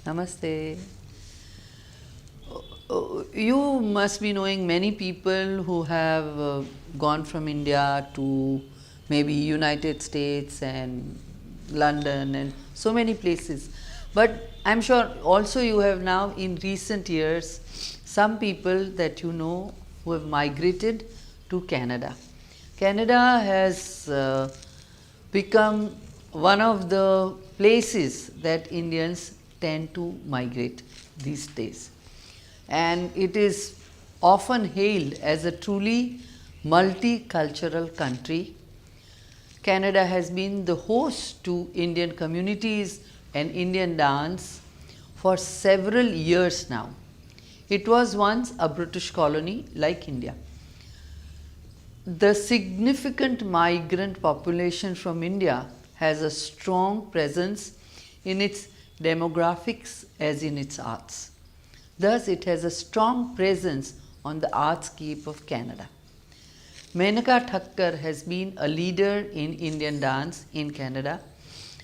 Namaste. You must be knowing many people who have gone from India to maybe United States and London and so many places. But I'm sure also you have now in recent years some people that you know who have migrated to Canada. Canada has become one of the places that Indians tend to migrate these days, and it is often hailed as a truly multicultural country. Canada has been the host to Indian communities and Indian dance for several years now. It was once a British colony like India. The significant migrant population from India has a strong presence in its demographics as in its arts. Thus, it has a strong presence on the artscape of Canada. Menaka Thakkar has been a leader in Indian dance in Canada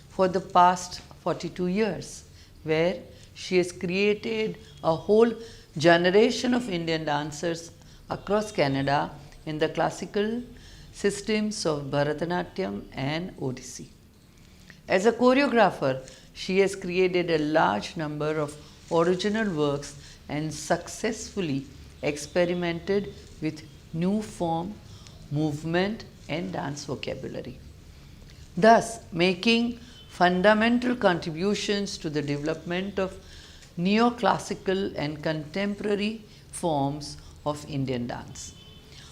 for the past 42 years, where she has created a whole generation of Indian dancers across Canada in the classical systems of Bharatanatyam and Odissi. As a choreographer, she has created a large number of original works and successfully experimented with new form, movement and dance vocabulary, thus making fundamental contributions to the development of neoclassical and contemporary forms of Indian dance.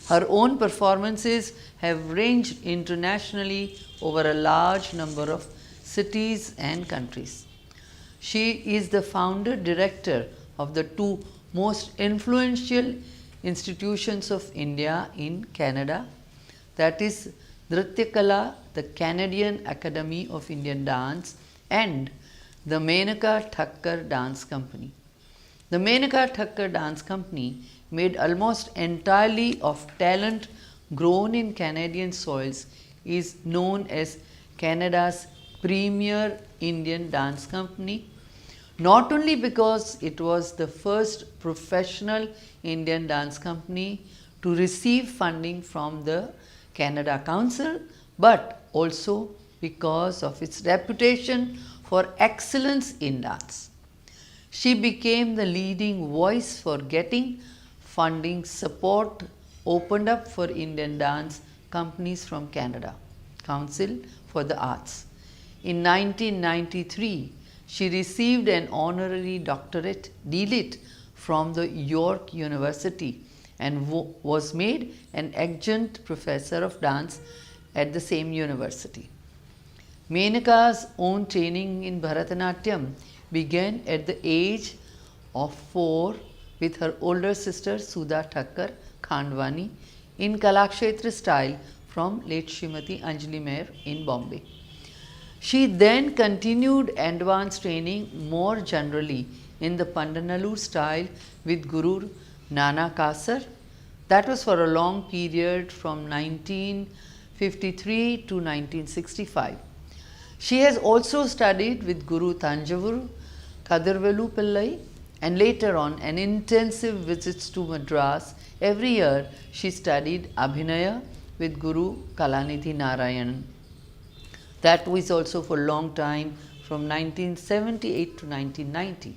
Her own performances have ranged internationally over a large number of cities and countries. She is the founder director of the two most influential institutions of India in Canada, that is Nrityakala, the Canadian Academy of Indian Dance, and the Menaka Thakkar Dance Company. The Menaka Thakkar Dance Company, made almost entirely of talent grown in Canadian soils, is known as Canada's premier Indian dance company, not only because it was the first professional Indian dance company to receive funding from the Canada Council, but also because of its reputation for excellence in dance. She became the leading voice for getting funding support opened up for Indian dance companies from Canada Council for the Arts. In 1993, she received an honorary doctorate D.Litt. From the York University and was made an adjunct professor of dance at the same university. Menaka's own training in Bharatanatyam began at the age of 4 with her older sister Sudha Thakkar Khandwani in Kalakshetra style from late Srimati Anjali Meher in Bombay. She then continued advanced training more generally in the Pandanallur style with Guru Nana Kasar. That was for a long period from 1953 to 1965. She has also studied with Guru Thanjavur Kadirvelu Pillai, and later on an intensive visits to Madras. Every year she studied Abhinaya with Guru Kalanidhi Narayan. That was also for a long time from 1978 to 1990,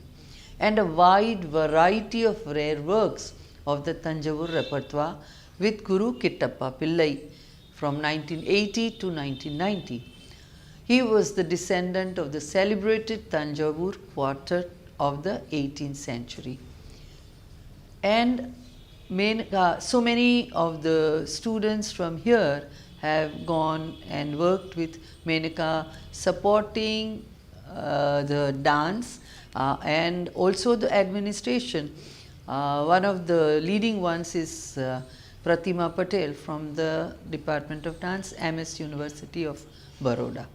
and a wide variety of rare works of the Tanjavur repertoire with Guru Kittappa Pillai from 1980 to 1990. He was the descendant of the celebrated Tanjavur quartet of the 18th century. And so many of the students from here have gone and worked with Menaka, supporting the dance and also the administration. One of the leading ones is Pratima Patel from the Department of Dance, MS University of Baroda.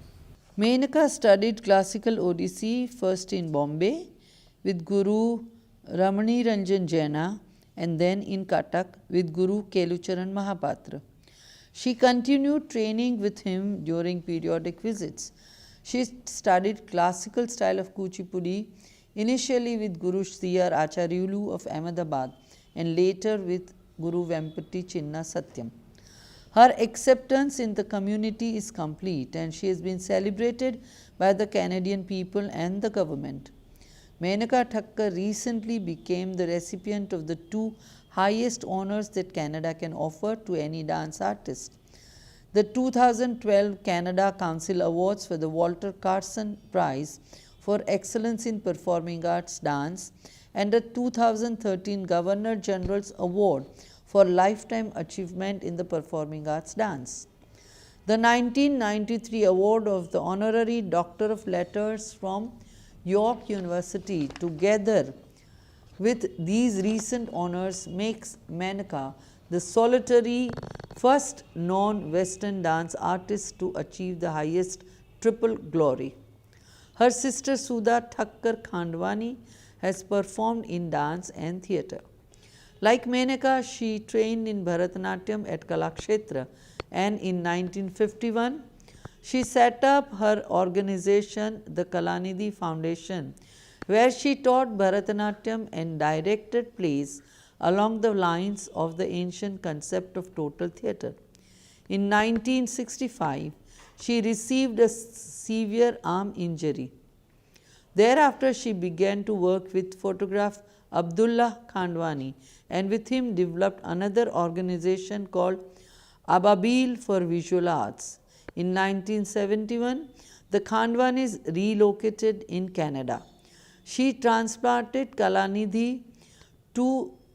Menaka studied classical Odissi first in Bombay with Guru Ramani Ranjan Jaina and then in Katak with Guru Kelucharan Mahapatra. She continued training with him during periodic visits. She studied classical style of Kuchipudi initially with Guru C.R. Acharyulu of Ahmedabad and later with Guru Vempati Chinna Satyam. Her acceptance in the community is complete and she has been celebrated by the Canadian people and the government. Menaka Thakkar recently became the recipient of the two highest honors that Canada can offer to any dance artist. The 2012 Canada Council Awards for the Walter Carson Prize for Excellence in Performing Arts Dance and the 2013 Governor General's Award for Lifetime Achievement in the Performing Arts Dance. The 1993 award of the Honorary Doctor of Letters from York University, together with these recent honors, makes Menaka the solitary first non-Western dance artist to achieve the highest triple glory. Her sister Sudha Thakkar Khandwani has performed in dance and theatre. Like Menaka, she trained in Bharatanatyam at Kalakshetra, and in 1951, she set up her organization, the Kalanidhi Foundation, where she taught Bharatanatyam and directed plays along the lines of the ancient concept of total theatre. In 1965, she received a severe arm injury. Thereafter, she began to work with photographer Abdullah Khandwani and with him developed another organization called Ababil for Visual Arts. In 1971, the Khandwanis relocated in Canada. She transplanted Kalanidhi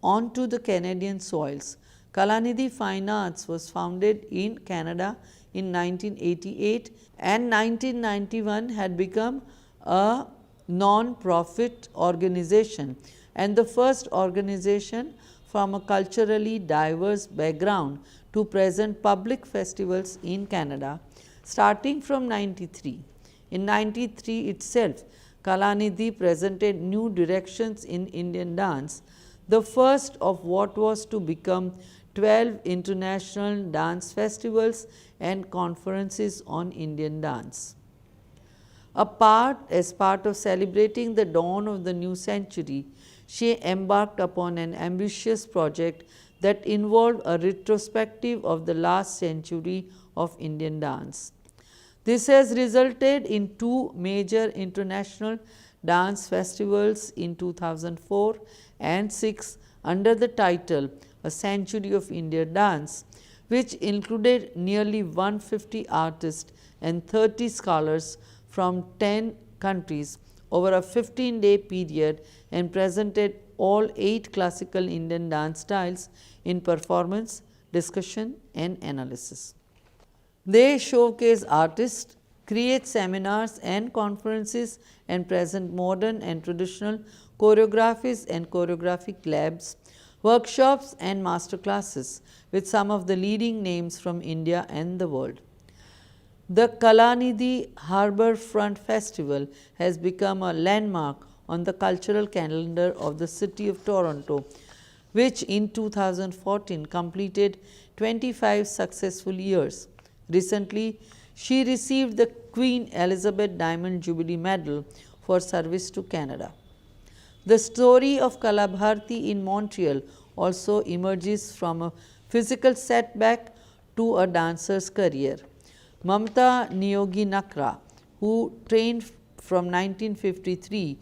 onto the Canadian soils. Kalanidhi Fine Arts was founded in Canada in 1988 and 1991 had become a non-profit organization and the first organization from a culturally diverse background to present public festivals in Canada starting from 93. In 93 itself, Kalanidhi presented new directions in Indian dance, the first of what was to become 12 international dance festivals and conferences on Indian dance. As part of celebrating the dawn of the new century, she embarked upon an ambitious project that involved a retrospective of the last century of Indian dance. This has resulted in two major international dance festivals in 2004 and 6 under the title A Century of Indian Dance, which included nearly 150 artists and 30 scholars from 10 countries over a 15-day period and presented all 8 classical Indian dance styles in performance, discussion and analysis. They showcase artists, create seminars and conferences and present modern and traditional choreographies and choreographic labs, workshops and master classes with some of the leading names from India and the world. The Kalanidhi Harbour Front Festival has become a landmark on the cultural calendar of the city of Toronto, which in 2014 completed 25 successful years. Recently, she received the Queen Elizabeth Diamond Jubilee Medal for service to Canada. The story of Kalabharti in Montreal also emerges from a physical setback to a dancer's career. Mamta Niyogi Nakra, who trained from 1953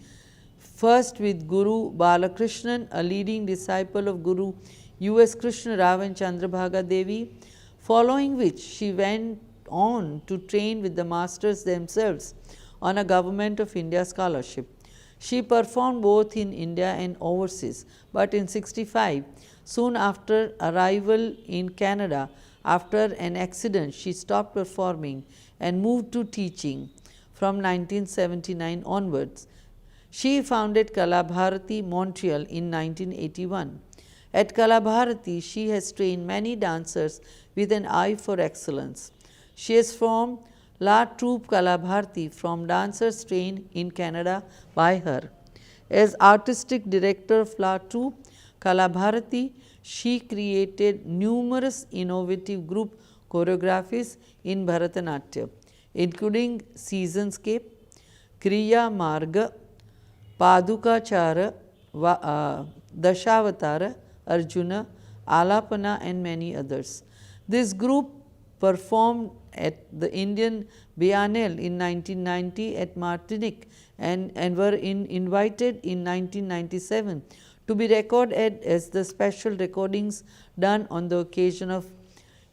first with Guru Balakrishnan, a leading disciple of Guru U.S. Krishna Rao and Chandrabhaga Devi, following which she went on to train with the masters themselves on a Government of India scholarship. She performed both in India and overseas, but in 1965, soon after arrival in Canada, after an accident, she stopped performing and moved to teaching from 1979 onwards. She founded Kalabharati Montreal in 1981. At Kalabharati, she has trained many dancers with an eye for excellence. She has formed La Troupe Kalabharati from dancers trained in Canada by her. As artistic director of La Troupe Kalabharati, she created numerous innovative group choreographies in Bharatanatyam, including Seasonscape, Kriya Marga, Padukachara, Dashavatara, Arjuna, Alapana, and many others. This group performed at the Indian Biennale in 1990 at Martinique and were invited in 1997 to be recorded as the special recordings done on the occasion of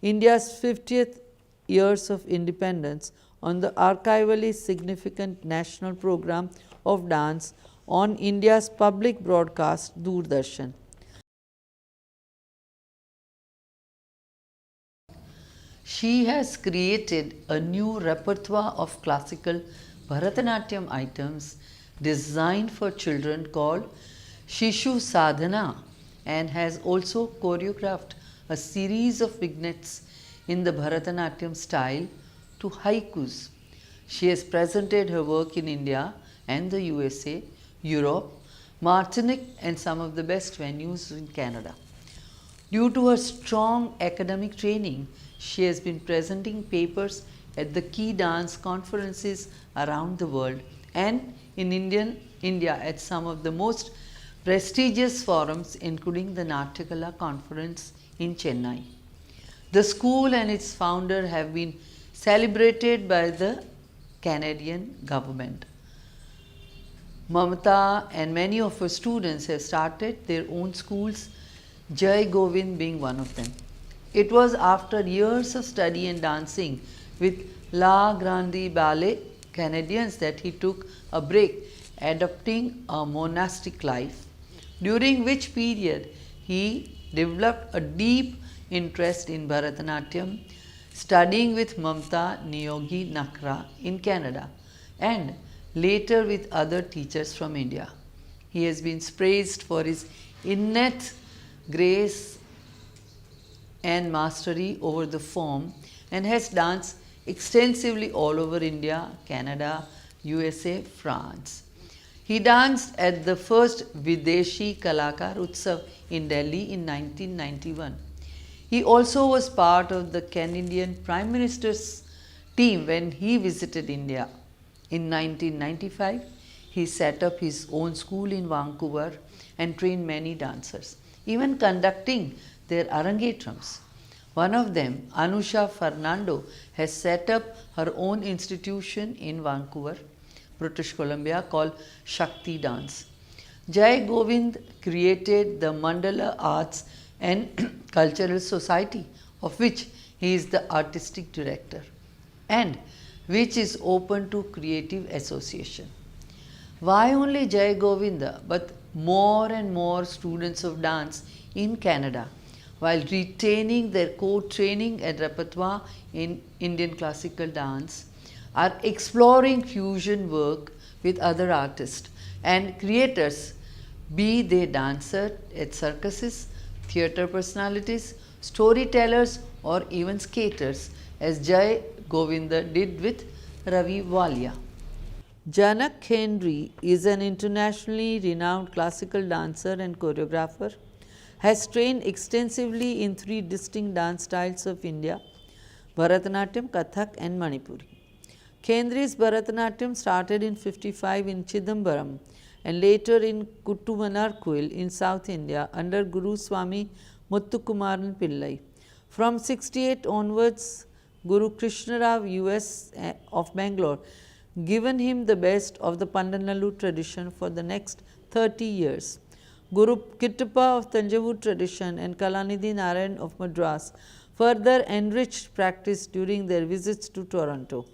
India's 50th years of independence on the archivally significant national program of dance on India's public broadcast Doordarshan. She has created a new repertoire of classical Bharatanatyam items designed for children called Shishu Sadhana and has also choreographed a series of vignettes in the Bharatanatyam style to haikus. She has presented her work in India and the USA, Europe, Martinique, and some of the best venues in Canada. Due to her strong academic training, she has been presenting papers at the key dance conferences around the world and in India at some of the most prestigious forums, including the Natyakala conference in Chennai. The school and its founder have been celebrated by the Canadian government. Mamata and many of her students have started their own schools, Jai Govind being one of them. It was after years of study and dancing with La Grande Ballet Canadians that he took a break, adopting a monastic life, during which period he developed a deep interest in Bharatanatyam, studying with Mamta Niyogi Nakra in Canada and later with other teachers from India. He has been praised for his innate grace and mastery over the form and has danced extensively all over India, Canada, USA, France. He danced at the first Videshi Kalakar Utsav in Delhi in 1991. He also was part of the Canadian Prime Minister's team when he visited India. In 1995, he set up his own school in Vancouver and trained many dancers, even conducting their arangetrams. One of them, Anusha Fernando, has set up her own institution in Vancouver, British Columbia, called Shakti Dance. Jai Govind created the Mandala Arts and Cultural Society, of which he is the artistic director, and which is open to creative association. Why only Jai Govinda, but more and more students of dance in Canada, while retaining their core training and repertoire in Indian classical dance, are exploring fusion work with other artists and creators, be they dancers at circuses, theatre personalities, storytellers, or even skaters, as Jai Govinda did with Ravi Walia. Janak Khendri is an internationally renowned classical dancer and choreographer, has trained extensively in three distinct dance styles of India, Bharatanatyam, Kathak, and Manipuri. Khendri's Bharatanatyam started in 55 in Chidambaram and later in Kuttumanarkul in South India under Guru Swami Muthukumaran Pillai. From 68 onwards, Guru Krishnarao US of Bangalore given him the best of the Pandanalu tradition for the next 30 years. Guru Kittappa of Tanjavur tradition and Kalanidhi Narayan of Madras further enriched practice during their visits to Toronto.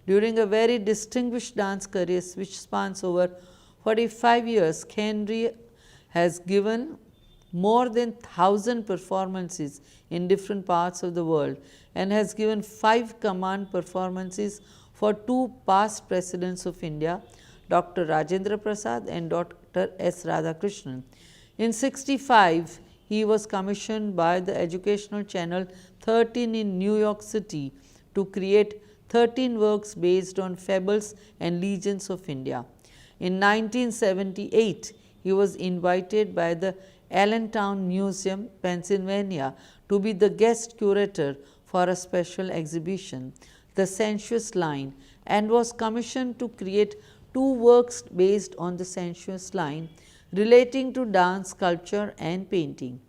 During a very distinguished dance career which spans over 45 years, Khendri has given more than 1,000 performances in different parts of the world and has given 5 command performances for 2 past presidents of India, Dr. Rajendra Prasad and Dr. S. Radhakrishnan. In 65, he was commissioned by the Educational Channel 13 in New York City to create 13 works based on fables and legends of India. In 1978, he was invited by the Allentown Museum, Pennsylvania, to be the guest curator for a special exhibition, The Sensuous Line, and was commissioned to create 2 two works based on the sensuous line relating to dance, sculpture and painting.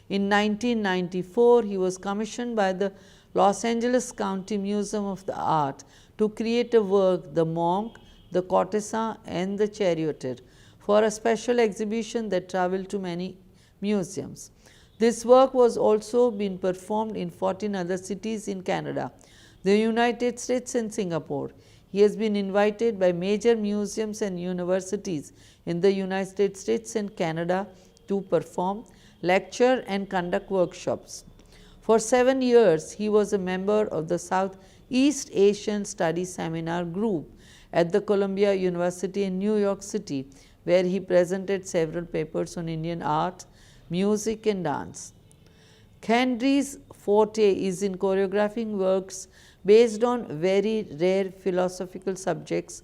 In 1994, he was commissioned by the Los Angeles County Museum of the Art to create a work, The Monk, the Courtesan and the Charioteer, for a special exhibition that traveled to many museums. This work was also been performed in 14 other cities in Canada, the United States and Singapore. He has been invited by major museums and universities in the United States and Canada to perform, lecture and conduct workshops. For 7 years, he was a member of the Southeast Asian Studies Seminar Group at the Columbia University in New York City, where he presented several papers on Indian art, music and dance. Khandri's forte is in choreographing works based on very rare philosophical subjects,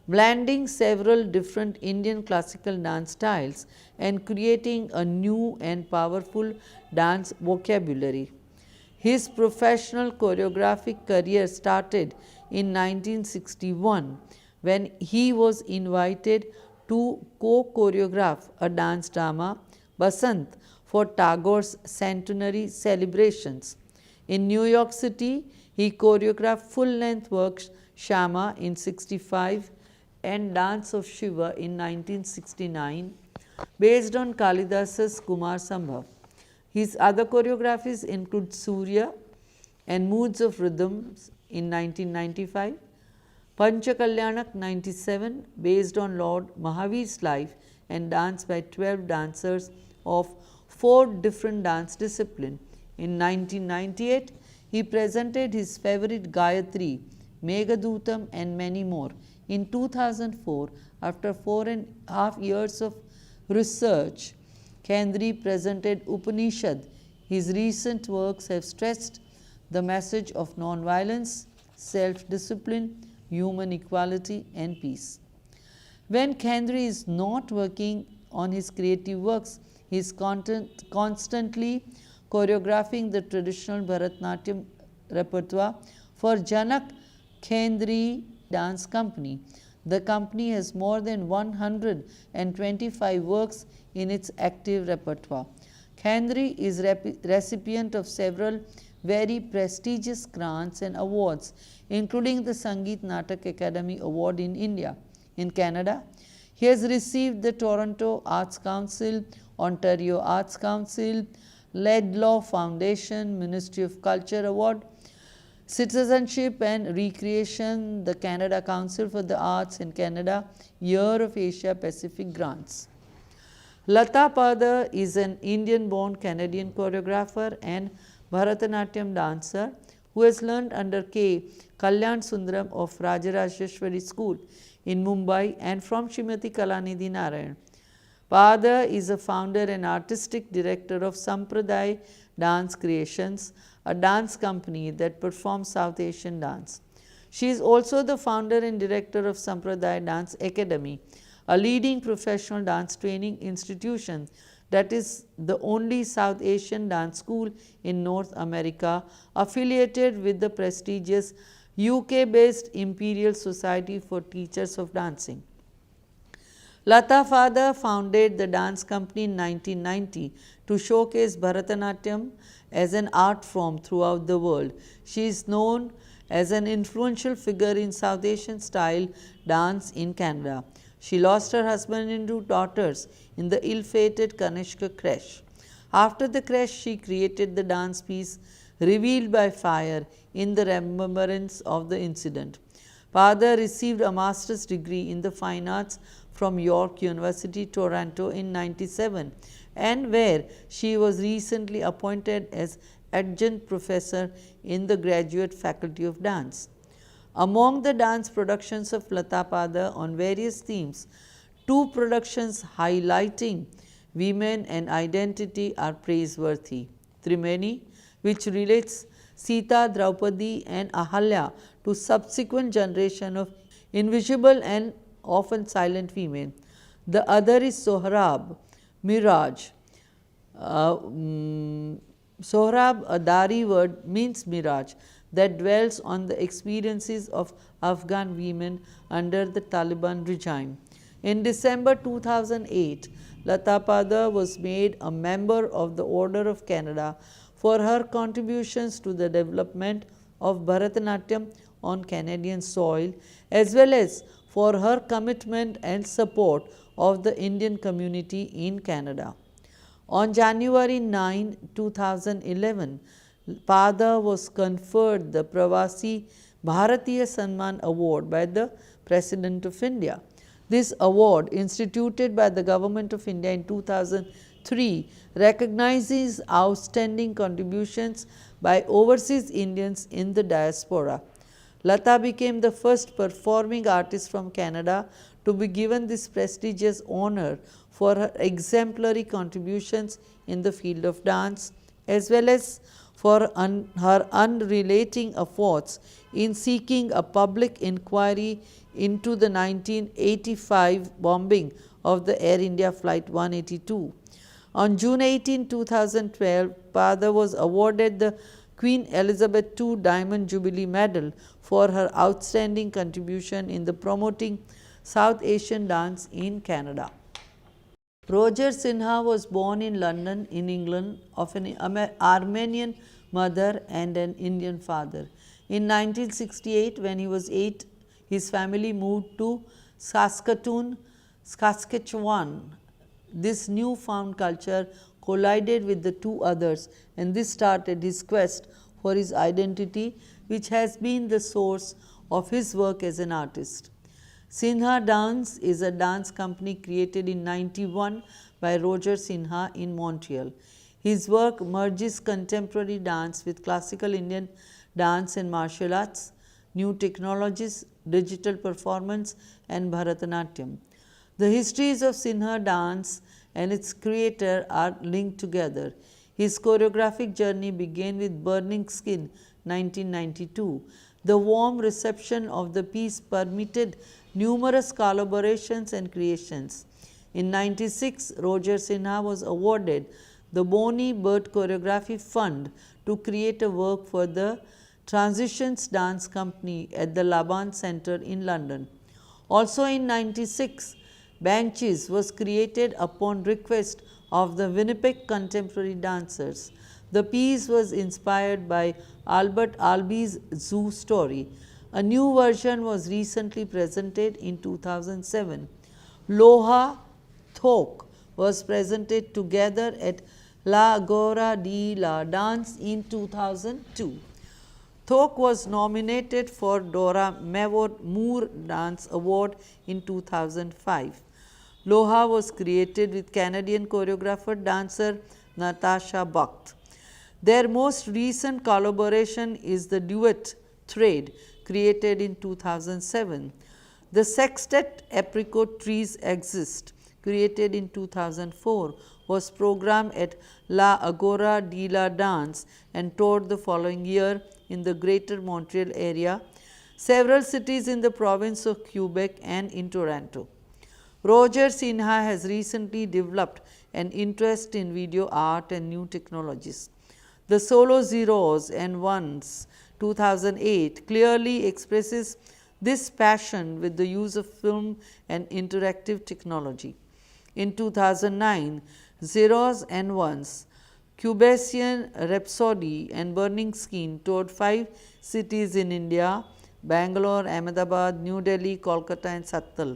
blending several different Indian classical dance styles and creating a new and powerful dance vocabulary. His professional choreographic career started in 1961 when he was invited to co-choreograph a dance drama, Basant, for Tagore's centenary celebrations. In New York City, he choreographed full-length works Shama in 65 and Dance of Shiva in 1969 based on Kalidas's Kumar Sambhav. His other choreographies include Surya and Moods of Rhythms in 1995, Panchakalyanak 97 based on Lord Mahavir's life and dance by 12 dancers of 4 different dance disciplines. In 1998, he presented his favorite Gayatri, Meghadutam and many more. In 2004, after 4.5 years of research, Khandri presented Upanishad. His recent works have stressed the message of non-violence, self-discipline, human equality and peace. When Khandri is not working on his creative works, he is constantly choreographing the traditional Bharatanatyam repertoire for Janak Khandri Dance Company. The company has more than 125 works in its active repertoire. Khandri is recipient of several very prestigious grants and awards, including the Sangeet Natak Academy Award in India. In Canada, he has received the Toronto Arts Council, Ontario Arts Council, Laidlaw Foundation, Ministry of Culture Award, Citizenship and Recreation, the Canada Council for the Arts in Canada, Year of Asia Pacific grants. Lata Pada is an Indian-born Canadian choreographer and Bharatanatyam dancer who has learned under K. Kalyan Sundaram of Rajarajeshwari School in Mumbai and from Srimati Kalanidhi Narayan. Pada is a founder and artistic director of Sampradaya Dance Creations, a dance company that performs South Asian dance. She is also the founder and director of Sampradaya Dance Academy, a leading professional dance training institution that is the only South Asian dance school in North America affiliated with the prestigious UK-based Imperial Society for Teachers of Dancing. Lata Pada founded the dance company in 1990 to showcase Bharatanatyam as an art form throughout the world. She is known as an influential figure in South Asian style dance in Canada. She lost her husband and 2 daughters in the ill-fated Kanishka crash. After the crash, she created the dance piece Revealed by Fire in the remembrance of the incident. Pada received a master's degree in the fine arts from York University, Toronto in 1997 and where she was recently appointed as adjunct professor in the graduate faculty of dance. Among the dance productions of Lata Pada on various themes, 2 productions highlighting women and identity are praiseworthy. Trimeni, which relates Sita, Draupadi and Ahalya to subsequent generation of invisible and often silent women. The other is Sohrab, Miraj. Sohrab, a Dari word, means mirage. that dwells on the experiences of Afghan women under the Taliban regime. In December 2008, Lata Pada was made a member of the Order of Canada for her contributions to the development of Bharatanatyam on Canadian soil, as well as for her commitment and support of the Indian community in Canada. On January 9, 2011, Pada was conferred the Pravasi Bharatiya Samman Award by the President of India. This award, instituted by the Government of India in 2003, recognizes outstanding contributions by overseas Indians in the diaspora. Lata became the first performing artist from Canada to be given this prestigious honor for her exemplary contributions in the field of dance, as well as for her unrelenting efforts in seeking a public inquiry into the 1985 bombing of the Air India Flight 182. On June 18, 2012, Pada was awarded the Queen Elizabeth II Diamond Jubilee Medal for her outstanding contribution in the promoting South Asian dance in Canada. Roger Sinha was born in London, in England, of an Armenian mother and an Indian father. In 1968, when he was 8, his family moved to Saskatoon, Saskatchewan. This newfound culture collided with the two others, and this started his quest for his identity, which has been the source of his work as an artist. Sinha Dance is a dance company created in 1991 by Roger Sinha in Montreal. His work merges contemporary dance with classical Indian dance and martial arts, new technologies, digital performance, and Bharatanatyam. The histories of Sinha dance and its creator are linked together. His choreographic journey began with Burning Skin 1992. The warm reception of the piece permitted numerous collaborations and creations. In 1996, Roger Sinha was awarded the Boni Bird Choreography Fund to create a work for the Transitions Dance Company at the Laban Center in London. Also in 1996, Banshees was created upon request of the Winnipeg contemporary dancers. The piece was inspired by Albert Alby's Zoo Story. A new version was recently presented in 2007. Loha Thok was presented together at La Agora de la Danse in 2002. Thok was nominated for Dora Mavor Moore Dance Award in 2005. Loha was created with Canadian choreographer dancer Natasha Bakht. Their most recent collaboration is the duet Thread, created in 2007. The sextet Apricot Trees Exist, created in 2004, was programmed at La Agora de la Danse and toured the following year in the Greater Montreal area, several cities in the province of Quebec, and in Toronto. Roger Sinha has recently developed an interest in video art and new technologies. The Solo Zeros and Ones 2008 clearly expresses this passion with the use of film and interactive technology. In 2009, Zeros and Ones, Cubasian Rhapsody and Burning Skin toured 5 cities in India: Bangalore, Ahmedabad, New Delhi, Kolkata, and Sattal.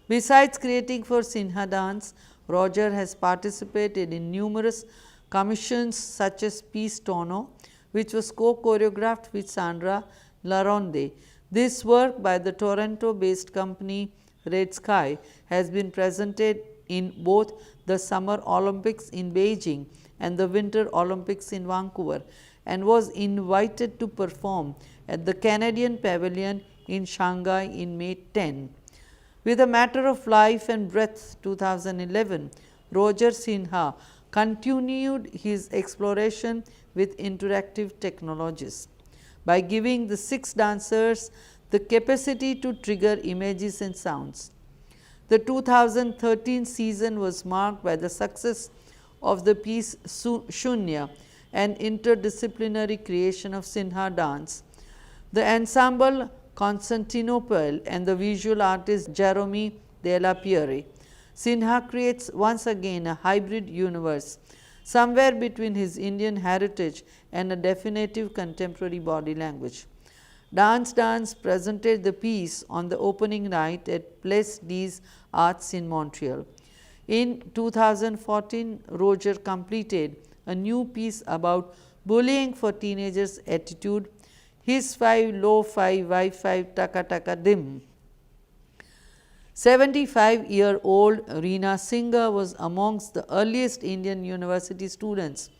Besides creating for Sinha Dance, Roger has participated in numerous commissions such as Peace Tono, which was co-choreographed with Sandra Laronde. This work by the Toronto-based company Red Sky has been presented in both the Summer Olympics in Beijing and the Winter Olympics in Vancouver, and was invited to perform at the Canadian Pavilion in Shanghai in May 10. With A Matter of Life and Breath 2011, Roger Sinha continued his exploration with interactive technologies by giving the 6 dancers the capacity to trigger images and sounds. The 2013 season was marked by the success of the piece Shunya, an interdisciplinary creation of Sinha dance The ensemble Constantinople and the visual artist Jerome Della Pierre. Sinha creates once again a hybrid universe, somewhere between his Indian heritage and a definitive contemporary body language. Dance presented the piece on the opening night at Place des Arts in Montreal. In 2014, Roger completed a new piece about bullying for teenagers attitude, His 5 Low 5 Y5 Taka Taka Dim. 75-year-old Reena Singha was amongst the earliest Indian university students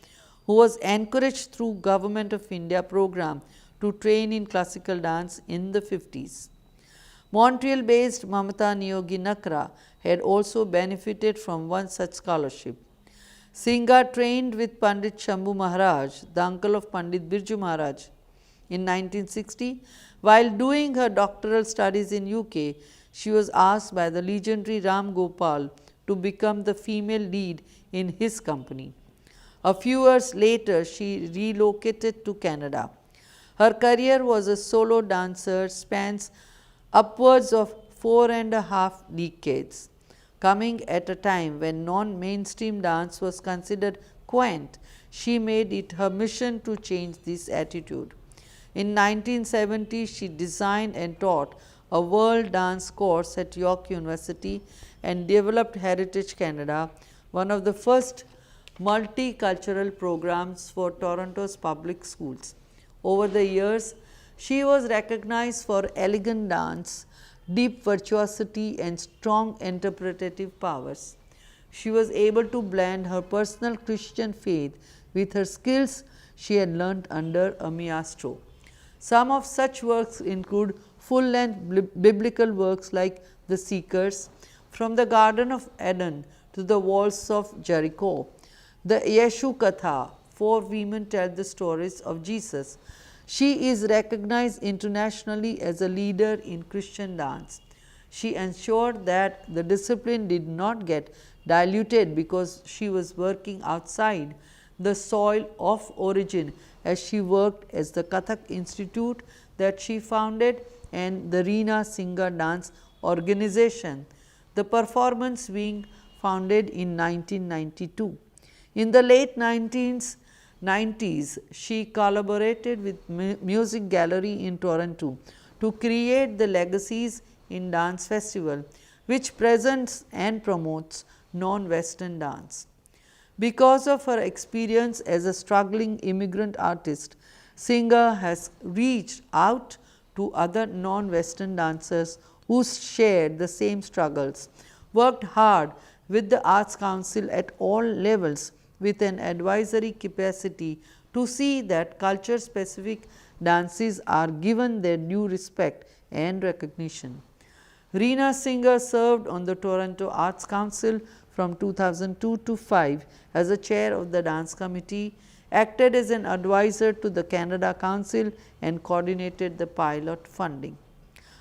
who was encouraged through Government of India program to train in classical dance in the 50s. Montreal-based Mamata Niyogi Nakra had also benefited from one such scholarship. Singha trained with Pandit Shambhu Maharaj, the uncle of Pandit Birju Maharaj, in 1960. While doing her doctoral studies in UK, she was asked by the legendary Ram Gopal to become the female lead in his company. A few years later, she relocated to Canada. Her career as a solo dancer spans upwards of 4.5 decades. Coming at a time when non-mainstream dance was considered quaint, she made it her mission to change this attitude. In 1970, she designed and taught a world dance course at York University and developed Heritage Canada, one of the first multicultural programs for Toronto's public schools. Over the years, she was recognized for elegant dance, deep virtuosity and strong interpretative powers. She was able to blend her personal Christian faith with her skills she had learnt under a maestro. Some of such works include full-length biblical works like The Seekers, From the Garden of Eden to the Walls of Jericho, the Yeshu Katha, 4 women tell the stories of Jesus. She is recognized internationally as a leader in Christian dance. She ensured that the discipline did not get diluted because she was working outside the soil of origin, as she worked as the Kathak Institute that she founded and the Reena Singha Dance Organization, the performance wing founded in 1992. In the late 1990s, she collaborated with Music Gallery in Toronto to create the Legacies in Dance Festival, which presents and promotes non-Western dance. Because of her experience as a struggling immigrant artist, Singha has reached out to other non-Western dancers who shared the same struggles, worked hard with the Arts Council at all levels with an advisory capacity to see that culture-specific dances are given their due respect and recognition. Reena Singha served on the Toronto Arts Council from 2002 to 5 as a chair of the dance committee, acted as an advisor to the Canada Council and coordinated the pilot funding.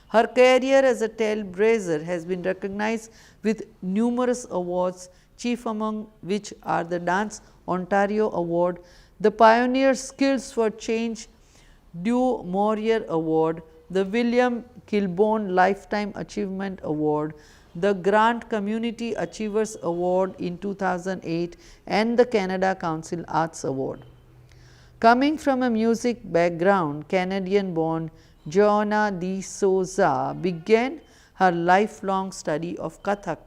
Her career as a trailblazer has been recognized with numerous awards, chief among which are the Dance Ontario Award, the Pioneer Skills for Change Du Maurier Award, the William Kilbourne Lifetime Achievement Award, the Grant Community Achievers Award in 2008 and the Canada Council Arts Award. Coming from a music background, Canadian-born Joanna De Souza began her lifelong study of Kathak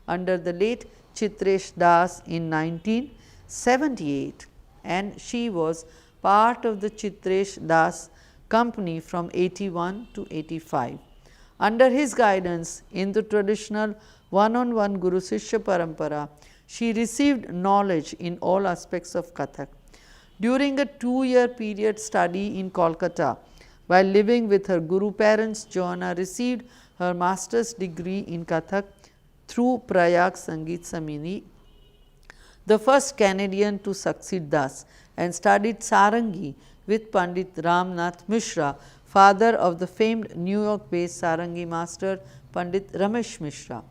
under the late Chitresh Das in 1978, and she was part of the Chitresh Das company from 81 to 85. Under his guidance in the traditional one-on-one Guru Sishya Parampara, she received knowledge in all aspects of Kathak. During a 2-year period study in Kolkata, while living with her Guru parents, Joanna received her master's degree in Kathak through Prayag Sangeet Samini, the first Canadian to succeed thus, and studied Sarangi with Pandit Ramnath Mishra, father of the famed New York-based Sarangi master Pandit Ramesh Mishra.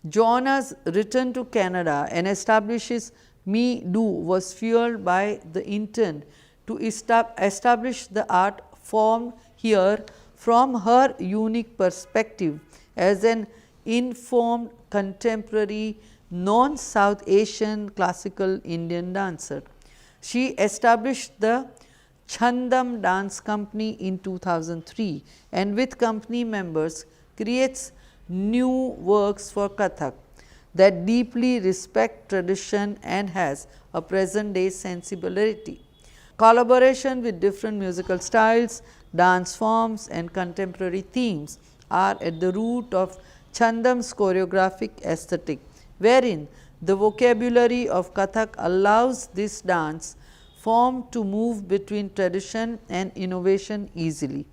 Joanna's return to Canada and establishes Me Do was fueled by the intent to establish the art form here from her unique perspective as an informed contemporary non-South Asian classical Indian dancer. She established the Chandam Dance Company in 2003 and with company members creates new works for Kathak that deeply respect tradition and has a present day sensibility. Collaboration with different musical styles, dance forms and contemporary themes are at the root of Chandam's choreographic aesthetic, wherein the vocabulary of Kathak allows this dance form to move between tradition and innovation easily.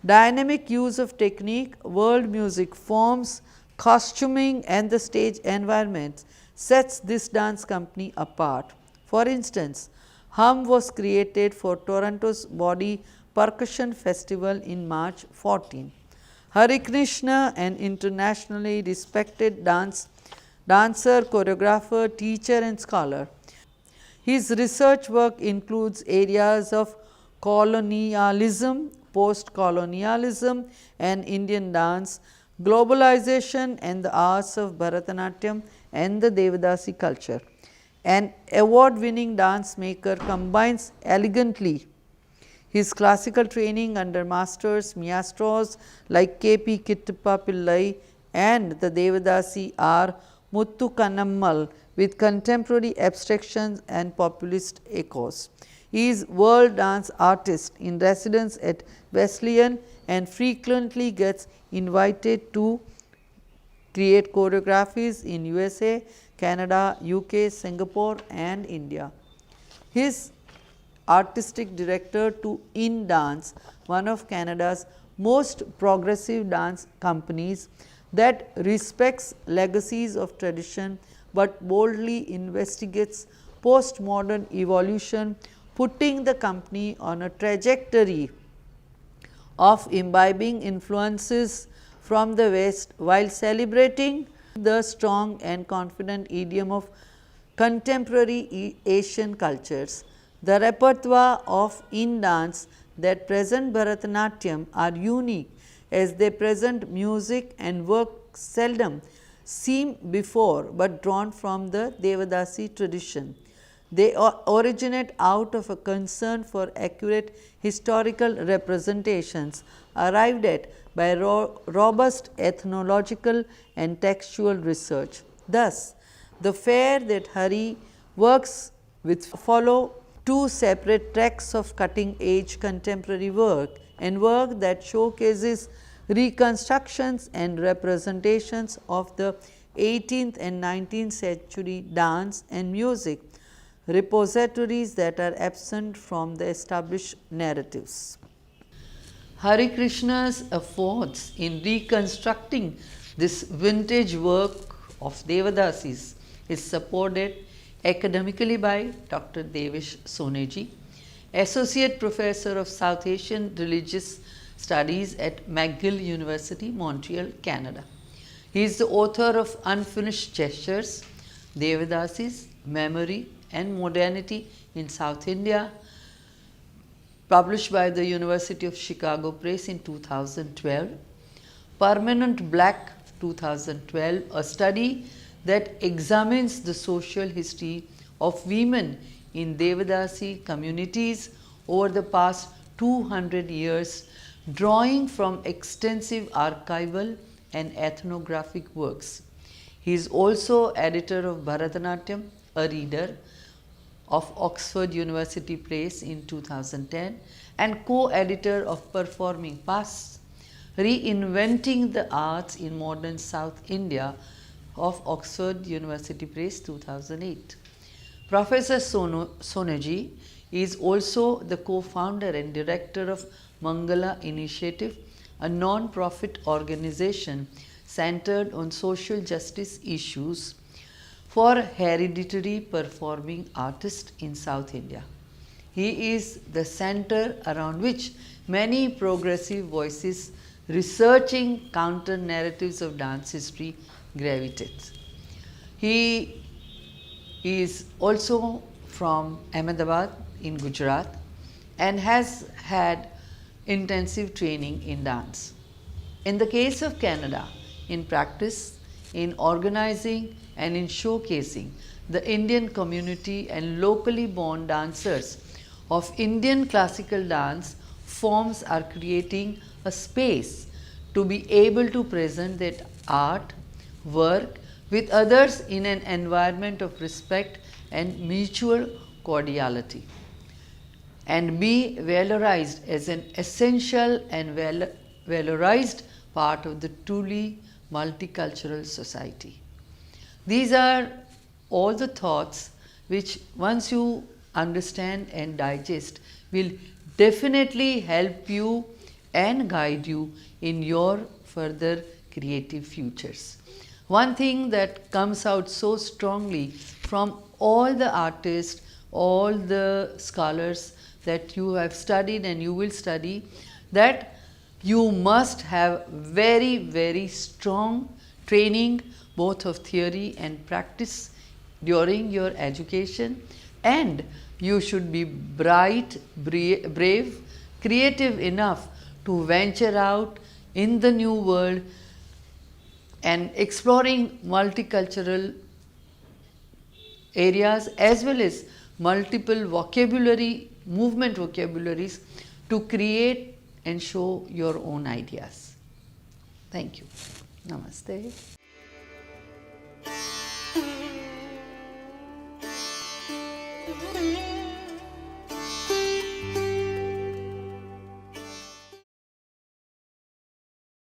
Dynamic use of technique, world music forms, costuming and the stage environment sets this dance company apart. For instance, Hum was created for Toronto's Body Percussion Festival in March 14. Hari Krishna, an internationally respected dancer, choreographer, teacher and scholar. His research work includes areas of colonialism, post-colonialism and Indian dance, globalization and the arts of Bharatanatyam and the Devadasi culture. An award-winning dance maker combines elegantly his classical training under masters, maestros like K.P. Kittappa Pillai and the Devadasi R. Muthu Kannammal with contemporary abstractions and populist echoes. He is world dance artist in residence at Wesleyan and frequently gets invited to create choreographies in USA, Canada, UK, Singapore and India. His artistic director to In Dance, one of Canada's most progressive dance companies that respects legacies of tradition, but boldly investigates postmodern evolution, putting the company on a trajectory of imbibing influences from the West while celebrating the strong and confident idiom of contemporary Asian cultures. The repertoire of In Dance that present Bharatanatyam are unique as they present music and work seldom seen before, but drawn from the Devadasi tradition. They originate out of a concern for accurate historical representations arrived at by robust ethnological and textual research. Thus, the fair that Hari works with follow two separate tracks of cutting edge contemporary work and work that showcases reconstructions and representations of the 18th and 19th century dance and music repositories that are absent from the established narratives. Hari Krishna's efforts in reconstructing this vintage work of Devadasis is supported academically by Dr. Devesh Soneji, Associate Professor of South Asian Religious Studies at McGill University, Montreal, Canada. He is the author of Unfinished Gestures, Devadasis, Memory and Modernity in South India, published by the University of Chicago Press in 2012, Permanent Black 2012, a study that examines the social history of women in Devadasi communities over the past 200 years, drawing from extensive archival and ethnographic works. He is also editor of Bharatanatyam, a reader of Oxford University Press in 2010 and co-editor of Performing Pasts, Reinventing the Arts in Modern South India of Oxford University Press 2008. Professor Soneji is also the co-founder and director of Mangala Initiative, a non-profit organization centered on social justice issues for hereditary performing artists in South India. He is the center around which many progressive voices researching counter narratives of dance history gravitate. He is also from Ahmedabad in Gujarat and has had intensive training in dance. In the case of Canada, in practice, in organizing and in showcasing the Indian community and locally born dancers of Indian classical dance forms are creating a space to be able to present that art, work with others in an environment of respect and mutual cordiality, and be valorized as an essential and valorized part of the truly multicultural society. These are all the thoughts which, once you understand and digest, will definitely help you and guide you in your further creative futures. One thing that comes out so strongly from all the artists, all the scholars that you have studied and you will study, that you must have very, very strong training both of theory and practice during your education, and you should be bright, brave, creative enough to venture out in the new world and exploring multicultural areas as well as multiple vocabulary, movement vocabularies to create and show your own ideas. Thank you. Namaste. Thank you.